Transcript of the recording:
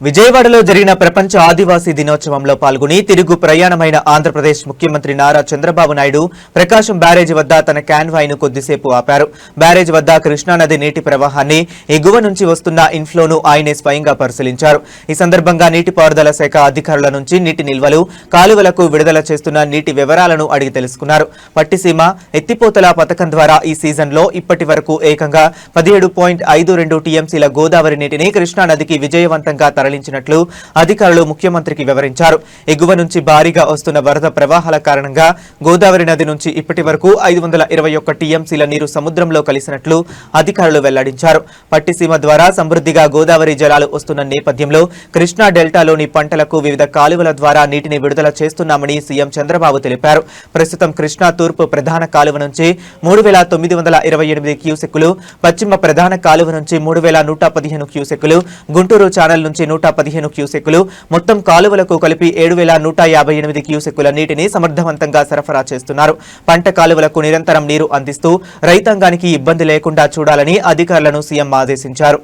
విజయవాడలో జరిగిన ప్రపంచ ఆదివాసీ దినోత్సవంలో పాల్గొని తిరుగు ప్రయాణమైన ఆంధ్రప్రదేశ్ ముఖ్యమంత్రి నారా చంద్రబాబు నాయుడు ప్రకాశం బ్యారేజీ వద్ద తన కాన్వాయ్ను కొద్దిసేపు ఆపారు. బ్యారేజీ వద్ద కృష్ణానది నీటి ప్రవాహాన్ని ఎగువ నుంచి వస్తున్న ఇన్ఫ్లోను ఆయనే స్వయంగా పరిశీలించారు. ఈ సందర్భంగా నీటిపారుదల శాఖ అధికారుల నుంచి నీటి నిల్వలు, కాలువలకు విడుదల చేస్తున్న నీటి వివరాలను అడిగి తెలుసుకున్నారు. పట్టిసీమ ఎత్తిపోతల పథకం ద్వారా ఈ సీజన్లో ఇప్పటి వరకు ఏకంగా 17.52 టీఎంసీల గోదావరి నీటిని కృష్ణానదికి విజయవంతంగా తరలించినట్లు అధికారులు ముఖ్యమంత్రికి వివరించారు. ఎగువ నుంచి భారీగా వస్తున్న వరద ప్రవాహాల కారణంగా గోదావరి నది నుంచి ఇప్పటి వరకు 521 టీఎంసీల నీరు సముద్రంలో కలిసినట్లు అధికారులు వెల్లడించారు. పట్టిసీమ ద్వారా సమృద్ధిగా గోదావరి జలాలు వస్తున్న నేపథ్యంలో కృష్ణా డెల్టాలోని పంటలకు వివిధ కాలువల ద్వారా నీటిని విడుదల చేస్తున్నామని సీఎం చంద్రబాబు తెలిపారు. ప్రస్తుతం కృష్ణా తూర్పు ప్రధాన కాలువ నుంచి 3928 క్యూసెక్కులు, పశ్చిమ ప్రధాన కాలువ నుంచి 3115 క్యూసెక్కులు, గుంటూరు ఛానల్ నుంచి 115 క్యూసెక్కులు, మొత్తం కాలువలకు కలిపి 7158 క్యూసెక్కుల నీటిని సమర్థవంతంగా సరఫరా చేస్తున్నారు. పంట కాలువలకు నిరంతరం నీరు అందిస్తూ రైతాంగానికి ఇబ్బంది లేకుండా చూడాలని అధికారులను సీఎం ఆదేశించారు.